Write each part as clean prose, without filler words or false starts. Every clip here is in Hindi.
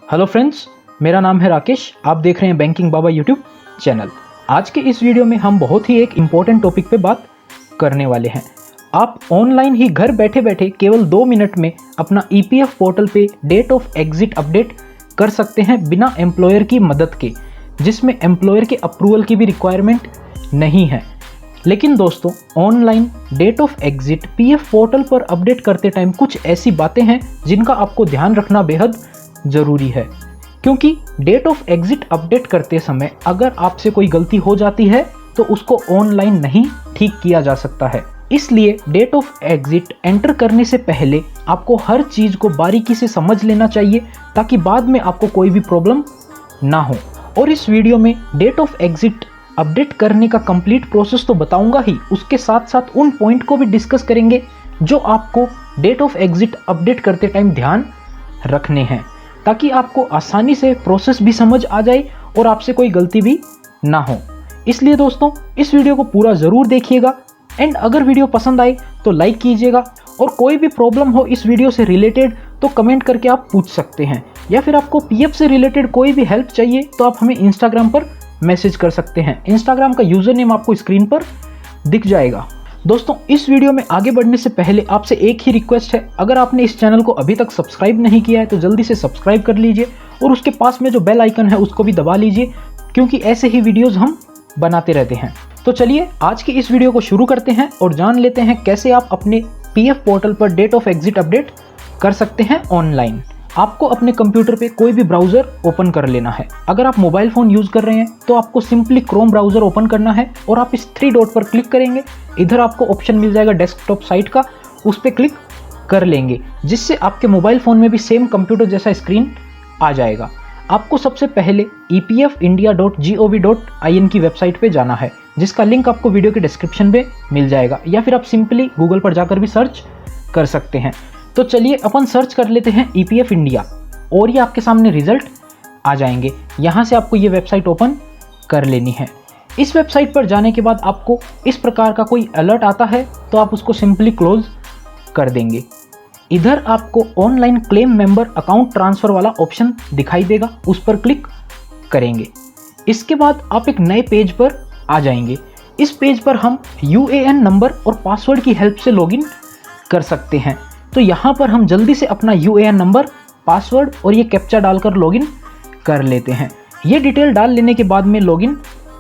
हेलो फ्रेंड्स, मेरा नाम है राकेश। आप देख रहे हैं बैंकिंग बाबा यूट्यूब चैनल। आज के इस वीडियो में हम बहुत ही एक इम्पोर्टेंट टॉपिक पे बात करने वाले हैं। आप ऑनलाइन ही घर बैठे बैठे केवल 2 मिनट में अपना ईपीएफ पोर्टल पे डेट ऑफ एग्जिट अपडेट कर सकते हैं बिना एम्प्लॉयर की मदद के, जिसमें एम्प्लॉयर के अप्रूवल की भी रिक्वायरमेंट नहीं है। लेकिन दोस्तों, online date of exit PF portal पर अपडेट करते टाइम कुछ ऐसी बातें हैं जिनका आपको ध्यान रखना बेहद ज़रूरी है, क्योंकि डेट ऑफ एग्जिट अपडेट करते समय अगर आपसे कोई गलती हो जाती है तो उसको ऑनलाइन नहीं ठीक किया जा सकता है। इसलिए डेट ऑफ एग्जिट एंटर करने से पहले आपको हर चीज़ को बारीकी से समझ लेना चाहिए, ताकि बाद में आपको कोई भी प्रॉब्लम ना हो। और इस वीडियो में डेट ऑफ एग्जिट अपडेट करने का कंप्लीट प्रोसेस तो बताऊंगा ही, उसके साथ साथ उन पॉइंट को भी डिस्कस करेंगे जो आपको डेट ऑफ एग्जिट अपडेट करते टाइम ध्यान रखने हैं, ताकि आपको आसानी से प्रोसेस भी समझ आ जाए और आपसे कोई गलती भी ना हो। इसलिए दोस्तों, इस वीडियो को पूरा ज़रूर देखिएगा एंड अगर वीडियो पसंद आए तो लाइक कीजिएगा। और कोई भी प्रॉब्लम हो इस वीडियो से रिलेटेड तो कमेंट करके आप पूछ सकते हैं, या फिर आपको पीएफ से रिलेटेड कोई भी हेल्प चाहिए तो आप हमें इंस्टाग्राम पर मैसेज कर सकते हैं। इंस्टाग्राम का यूज़र नेम आपको स्क्रीन पर दिख जाएगा। दोस्तों, इस वीडियो में आगे बढ़ने से पहले आपसे एक ही रिक्वेस्ट है, अगर आपने इस चैनल को अभी तक सब्सक्राइब नहीं किया है तो जल्दी से सब्सक्राइब कर लीजिए और उसके पास में जो बेल आइकन है उसको भी दबा लीजिए, क्योंकि ऐसे ही वीडियोस हम बनाते रहते हैं। तो चलिए आज की इस वीडियो को शुरू करते हैं और जान लेते हैं कैसे आप अपने पीएफ पोर्टल पर डेट ऑफ एग्जिट अपडेट कर सकते हैं ऑनलाइन। आपको अपने कंप्यूटर पे कोई भी ब्राउज़र ओपन कर लेना है। अगर आप मोबाइल फ़ोन यूज़ कर रहे हैं तो आपको सिंपली क्रोम ब्राउज़र ओपन करना है और आप इस 3 डॉट पर क्लिक करेंगे। इधर आपको ऑप्शन मिल जाएगा डेस्कटॉप साइट का, उस पर क्लिक कर लेंगे, जिससे आपके मोबाइल फ़ोन में भी सेम कंप्यूटर जैसा स्क्रीन आ जाएगा। आपको सबसे पहले epfindia.gov.in की वेबसाइट पे जाना है, जिसका लिंक आपको वीडियो के डिस्क्रिप्शन में मिल जाएगा, या फिर आप सिंपली गूगल पर जाकर भी सर्च कर सकते हैं। तो चलिए अपन सर्च कर लेते हैं ईपीएफ इंडिया, और ये आपके सामने रिजल्ट आ जाएंगे। यहाँ से आपको ये वेबसाइट ओपन कर लेनी है। इस वेबसाइट पर जाने के बाद आपको इस प्रकार का कोई अलर्ट आता है तो आप उसको सिंपली क्लोज कर देंगे। इधर आपको online claim member account transfer वाला ऑप्शन दिखाई देगा, उस पर क्लिक करेंगे। इसके बाद आप एक नए पेज पर आ जाएंगे। इस पेज पर हम यूएएन नंबर और पासवर्ड की हेल्प से लॉगिन कर सकते हैं। तो यहाँ पर हम जल्दी से अपना यूएएन नंबर, पासवर्ड और ये कैप्चा डालकर लॉगिन कर लेते हैं। ये डिटेल डाल लेने के बाद में लॉगिन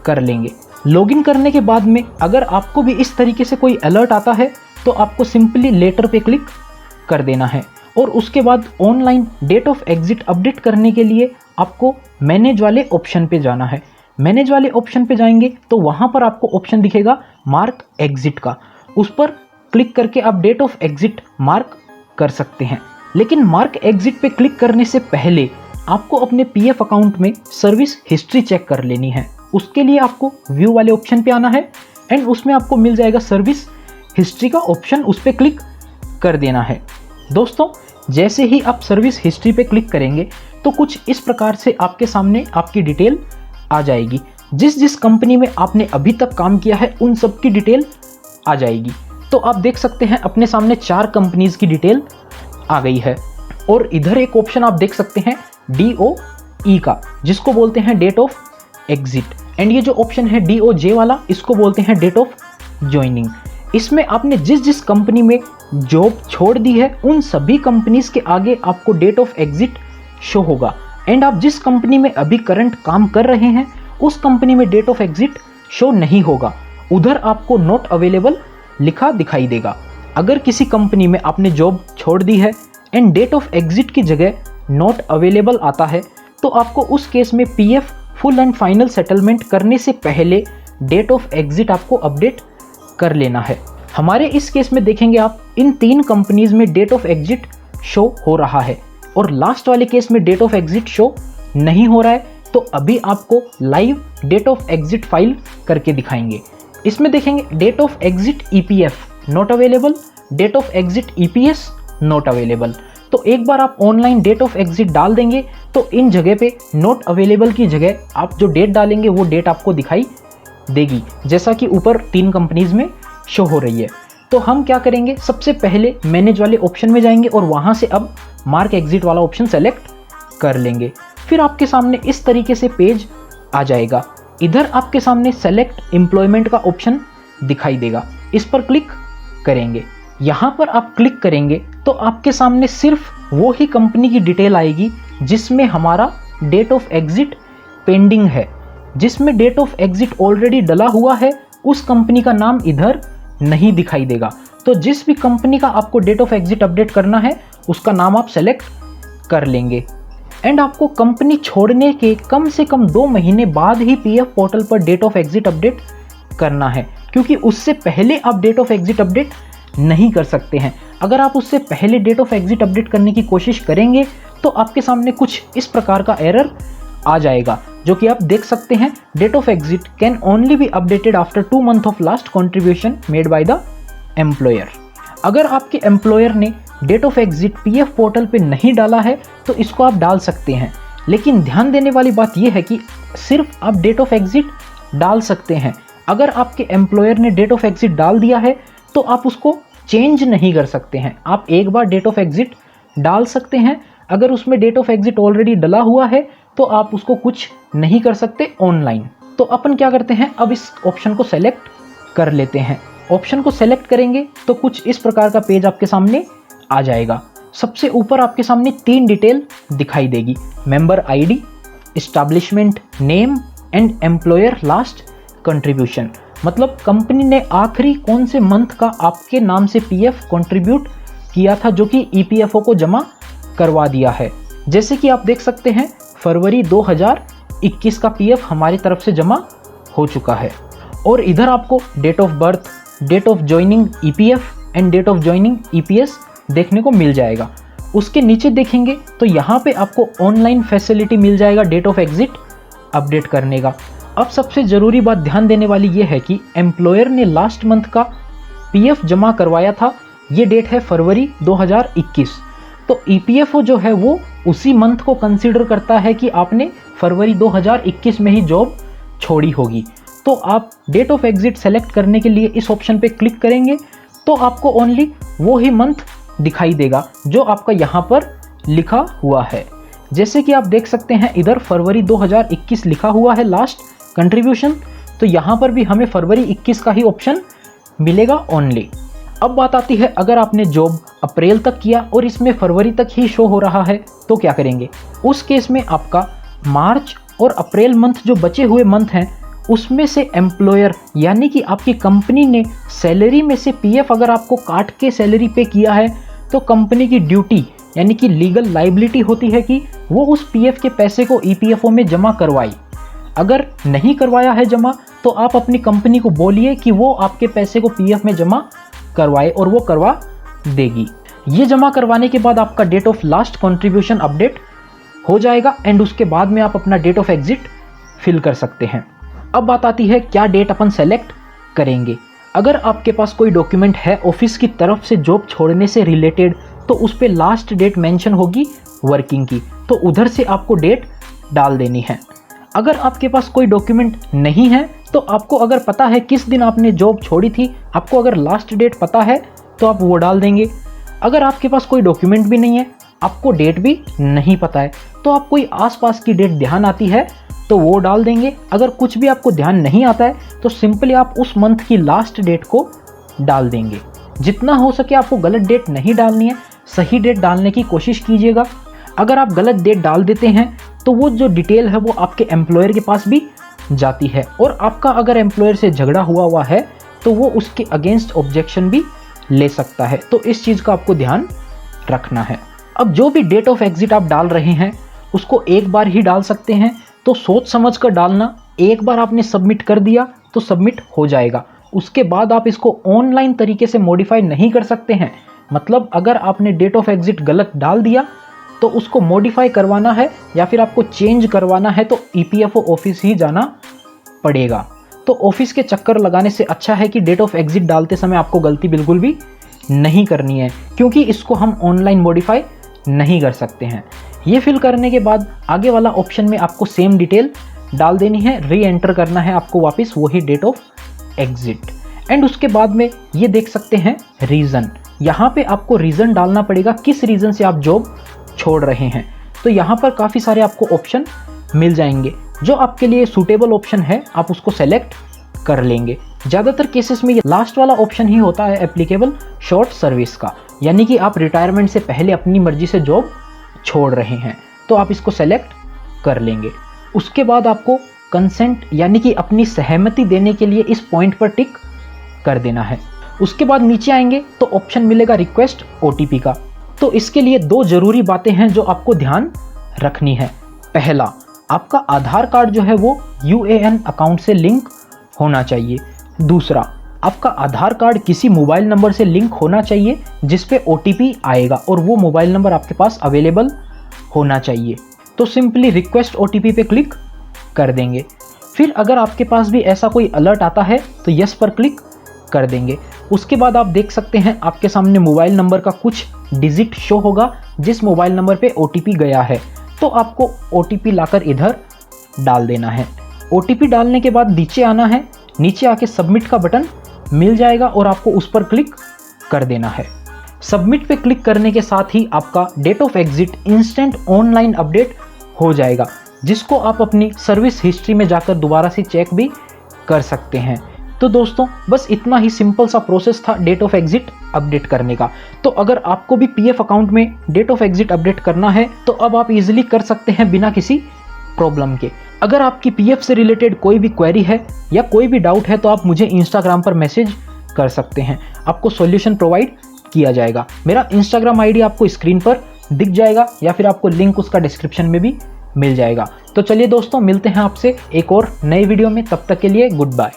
कर लेंगे। लॉगिन करने के बाद में अगर आपको भी इस तरीके से कोई अलर्ट आता है तो आपको सिंपली लेटर पे क्लिक कर देना है, और उसके बाद online date of exit update करने के लिए आपको मैनेज वाले ऑप्शन पे जाना है। मैनेज वाले ऑप्शन पे जाएंगे तो वहाँ पर आपको ऑप्शन दिखेगा मार्क एग्जिट का, उस पर क्लिक करके आप डेट ऑफ एग्जिट मार्क कर सकते हैं। लेकिन मार्क एग्जिट पे क्लिक करने से पहले आपको अपने पीएफ अकाउंट में सर्विस हिस्ट्री चेक कर लेनी है। उसके लिए आपको व्यू वाले ऑप्शन पे आना है एंड उसमें आपको मिल जाएगा सर्विस हिस्ट्री का ऑप्शन, उस पर क्लिक कर देना है। दोस्तों, जैसे ही आप सर्विस हिस्ट्री पे क्लिक करेंगे तो कुछ इस प्रकार से आपके सामने आपकी डिटेल आ जाएगी। जिस जिस कंपनी में आपने अभी तक काम किया है उन सब की डिटेल आ जाएगी। तो आप देख सकते हैं अपने सामने 4 कंपनीज की डिटेल आ गई है। और इधर एक ऑप्शन आप देख सकते हैं DOE का, जिसको बोलते हैं डेट ऑफ एग्जिट, एंड ये जो ऑप्शन है DOJ वाला, इसको बोलते हैं डेट ऑफ ज्वाइनिंग। इसमें आपने जिस जिस कंपनी में जॉब छोड़ दी है उन सभी कंपनीज के आगे आपको डेट ऑफ एग्जिट शो होगा, एंड आप जिस कंपनी में अभी करंट काम कर रहे हैं उस कंपनी में डेट ऑफ एग्जिट शो नहीं होगा। उधर आपको नॉट अवेलेबल लिखा दिखाई देगा। अगर किसी कंपनी में आपने जॉब छोड़ दी है एंड डेट ऑफ एग्जिट की जगह नॉट अवेलेबल आता है तो आपको उस केस में PF full and final settlement करने से पहले डेट ऑफ एग्जिट आपको अपडेट कर लेना है। हमारे इस केस में देखेंगे आप, इन 3 कंपनीज में डेट ऑफ एग्जिट शो हो रहा है और लास्ट वाले केस में डेट ऑफ एग्जिट शो नहीं हो रहा है। तो अभी आपको live date of exit file करके दिखाएंगे। इसमें देखेंगे date of exit EPF not available, date of exit EPS not available. तो एक बार आप ऑनलाइन डेट ऑफ एग्जिट डाल देंगे तो इन जगह पे नॉट अवेलेबल की जगह आप जो डेट डालेंगे वो डेट आपको दिखाई देगी, जैसा कि ऊपर 3 कंपनीज में शो हो रही है। तो हम क्या करेंगे, सबसे पहले मैनेज वाले ऑप्शन में जाएंगे और वहाँ से अब मार्क एग्जिट वाला ऑप्शन सेलेक्ट कर लेंगे। फिर आपके सामने इस तरीके से पेज आ जाएगा। इधर आपके सामने सेलेक्ट एम्प्लॉयमेंट का ऑप्शन दिखाई देगा, इस पर क्लिक करेंगे। यहाँ पर आप क्लिक करेंगे तो आपके सामने सिर्फ वो ही कंपनी की डिटेल आएगी जिसमें हमारा डेट ऑफ एग्जिट पेंडिंग है। जिसमें डेट ऑफ एग्जिट ऑलरेडी डला हुआ है उस कंपनी का नाम इधर नहीं दिखाई देगा। तो जिस भी कंपनी का आपको डेट ऑफ एग्जिट अपडेट करना है उसका नाम आप सेलेक्ट कर लेंगे। एंड आपको कंपनी छोड़ने के कम से कम 2 महीने बाद ही पीएफ पोर्टल पर डेट ऑफ एग्जिट अपडेट करना है, क्योंकि उससे पहले आप डेट ऑफ एग्जिट अपडेट नहीं कर सकते हैं। अगर आप उससे पहले डेट ऑफ एग्जिट अपडेट करने की कोशिश करेंगे तो आपके सामने कुछ इस प्रकार का एरर आ जाएगा, जो कि आप देख सकते हैं। Date of exit can only be updated after 2 month of last contribution made by the employer. अगर आपके एम्प्लॉयर ने date of exit PF portal पे नहीं डाला है तो इसको आप डाल सकते हैं, लेकिन ध्यान देने वाली बात यह है कि सिर्फ आप डेट ऑफ एग्जिट डाल सकते हैं। अगर आपके एम्प्लॉयर ने डेट ऑफ एग्जिट डाल दिया है तो आप उसको चेंज नहीं कर सकते हैं। आप एक बार डेट ऑफ एग्जिट डाल सकते हैं, अगर उसमें डेट ऑफ एग्जिट ऑलरेडी डला हुआ है तो आप उसको कुछ नहीं कर सकते ऑनलाइन। तो अपन क्या करते हैं, अब इस ऑप्शन को सेलेक्ट कर लेते हैं। ऑप्शन को सेलेक्ट करेंगे तो कुछ इस प्रकार का पेज आपके सामने आ जाएगा। सबसे ऊपर आपके सामने 3 डिटेल दिखाई देगी, member ID, establishment name and employer last contribution. मतलब कंपनी ने आखिरी कौन से मंथ का आपके नाम से पीएफ कंट्रीब्यूट किया था, जो कि ईपीएफओ को जमा करवा दिया है। जैसे कि आप देख सकते हैं फरवरी 2021 का पीएफ हमारी तरफ से जमा हो चुका है। और इधर आपको date of birth, date of joining EPF and date of joining EPS देखने को मिल जाएगा। उसके नीचे देखेंगे तो यहाँ पे आपको ऑनलाइन फैसिलिटी मिल जाएगा डेट ऑफ एग्जिट अपडेट करने का। अब सबसे ज़रूरी बात ध्यान देने वाली ये है कि एम्प्लॉयर ने लास्ट मंथ का पीएफ जमा करवाया था, ये डेट है फरवरी 2021। तो ईपीएफओ जो है वो उसी मंथ को कंसीडर करता है कि आपने फरवरी 2021 में ही जॉब छोड़ी होगी। तो आप डेट ऑफ एग्जिट सेलेक्ट करने के लिए इस ऑप्शन पे क्लिक करेंगे तो आपको ओनली वो ही मंथ दिखाई देगा जो आपका यहाँ पर लिखा हुआ है। जैसे कि आप देख सकते हैं इधर फरवरी 2021 लिखा हुआ है लास्ट कंट्रीब्यूशन, तो यहाँ पर भी हमें फरवरी 21 का ही ऑप्शन मिलेगा ओनली। अब बात आती है, अगर आपने जॉब अप्रैल तक किया और इसमें फरवरी तक ही शो हो रहा है तो क्या करेंगे। उस केस में आपका मार्च और अप्रैल मंथ जो बचे हुए मंथ हैं उसमें से एम्प्लॉयर यानी कि आपकी कंपनी ने सैलरी में से पीएफ अगर आपको काट के सैलरी पे किया है तो कंपनी की ड्यूटी यानी कि लीगल लाइबिलिटी होती है कि वो उस पीएफ के पैसे को ईपीएफओ में जमा करवाई। अगर नहीं करवाया है जमा तो आप अपनी कंपनी को बोलिए कि वो आपके पैसे को पीएफ में जमा करवाए और वो करवा देगी। ये जमा करवाने के बाद आपका date of last contribution update हो जाएगा एंड उसके बाद में आप अपना डेट ऑफ एग्जिट फिल कर सकते हैं। अब बात आती है क्या डेट अपन सेलेक्ट करेंगे। अगर आपके पास कोई डॉक्यूमेंट है ऑफिस की तरफ से जॉब छोड़ने से रिलेटेड तो उस पर लास्ट डेट मेंशन होगी वर्किंग की, तो उधर से आपको डेट डाल देनी है। अगर आपके पास कोई डॉक्यूमेंट नहीं है तो आपको अगर पता है किस दिन आपने जॉब छोड़ी थी, आपको अगर लास्ट डेट पता है तो आप वो डाल देंगे। अगर आपके पास कोई डॉक्यूमेंट भी नहीं है, आपको डेट भी नहीं पता है, तो आप कोई आसपास की डेट ध्यान आती है तो वो डाल देंगे। अगर कुछ भी आपको ध्यान नहीं आता है तो सिंपली आप उस मंथ की लास्ट डेट को डाल देंगे। जितना हो सके आपको गलत डेट नहीं डालनी है, सही डेट डालने की कोशिश कीजिएगा। अगर आप गलत डेट डाल देते हैं तो वो जो डिटेल है वो आपके एम्प्लॉयर के पास भी जाती है और आपका अगर एम्प्लॉयर से झगड़ा हुआ है तो वो उसके अगेंस्ट ऑब्जेक्शन भी ले सकता है। तो इस चीज़ का आपको ध्यान रखना है। अब जो भी डेट ऑफ एग्जिट आप डाल रहे हैं उसको एक बार ही डाल सकते हैं, तो सोच समझ कर डालना। एक बार आपने सबमिट कर दिया तो सबमिट हो जाएगा, उसके बाद आप इसको ऑनलाइन तरीके से मॉडिफाई नहीं कर सकते हैं। मतलब अगर आपने डेट ऑफ एग्जिट गलत डाल दिया तो उसको मॉडिफाई करवाना है या फिर आपको चेंज करवाना है तो ईपीएफओ ऑफिस ही जाना पड़ेगा। तो ऑफिस के चक्कर लगाने से अच्छा है कि डेट ऑफ एग्जिट डालते समय आपको गलती बिल्कुल भी नहीं करनी है, क्योंकि इसको हम ऑनलाइन मॉडिफाई नहीं कर सकते हैं। ये फिल करने के बाद आगे वाला ऑप्शन में आपको सेम डिटेल डाल देनी है, री एंटर करना है आपको वापस वही डेट ऑफ एग्जिट। एंड उसके बाद में ये देख सकते हैं रीज़न, यहाँ पे आपको रीज़न डालना पड़ेगा किस रीज़न से आप जॉब छोड़ रहे हैं। तो यहाँ पर काफ़ी सारे आपको ऑप्शन मिल जाएंगे। जो आपके लिए सूटेबल ऑप्शन है आप उसको सेलेक्ट कर लेंगे। ज़्यादातर केसेस में ये लास्ट वाला ऑप्शन ही होता है एप्लीकेबल शॉर्ट सर्विस का, यानी कि आप रिटायरमेंट से पहले अपनी मर्जी से जॉब छोड़ रहे हैं, तो आप इसको सेलेक्ट कर लेंगे। उसके बाद आपको कंसेंट यानी कि अपनी सहमति देने के लिए इस पॉइंट पर टिक कर देना है। उसके बाद नीचे आएंगे तो ऑप्शन मिलेगा रिक्वेस्ट OTP का। तो इसके लिए 2 जरूरी बातें हैं जो आपको ध्यान रखनी है। पहला, आपका आधार कार्ड जो है वो UAN अकाउंट से लिंक होना चाहिए। दूसरा, आपका आधार कार्ड किसी मोबाइल नंबर से लिंक होना चाहिए जिस पे OTP आएगा और वो मोबाइल नंबर आपके पास अवेलेबल होना चाहिए। तो सिंपली रिक्वेस्ट OTP पे क्लिक कर देंगे। फिर अगर आपके पास भी ऐसा कोई अलर्ट आता है तो यस पर क्लिक कर देंगे। उसके बाद आप देख सकते हैं आपके सामने मोबाइल नंबर का कुछ डिजिट शो होगा जिस मोबाइल नंबर पे OTP गया है, तो आपको OTP लाकर इधर डाल देना है। OTP डालने के बाद नीचे आना है, नीचे आके सबमिट का बटन मिल जाएगा और आपको उस पर क्लिक कर देना है। सबमिट पे क्लिक करने के साथ ही आपका date of exit instant online update हो जाएगा, जिसको आप अपनी सर्विस हिस्ट्री में जाकर दोबारा से चेक भी कर सकते हैं। तो दोस्तों बस इतना ही सिंपल सा प्रोसेस था डेट ऑफ एग्जिट अपडेट करने का। तो अगर आपको भी PF अकाउंट में डेट ऑफ एग्जिट अपडेट करना है तो अब आप इजीली कर सकते हैं बिना किसी प्रॉब्लम के। अगर आपकी PF से रिलेटेड कोई भी क्वेरी है या कोई भी डाउट है तो आप मुझे इंस्टाग्राम पर मैसेज कर सकते हैं, आपको सॉल्यूशन प्रोवाइड किया जाएगा। मेरा इंस्टाग्राम ID आपको स्क्रीन पर दिख जाएगा या फिर आपको लिंक उसका डिस्क्रिप्शन में भी मिल जाएगा। तो चलिए दोस्तों, मिलते हैं आपसे एक और नए वीडियो में, तब तक के लिए गुड बाय।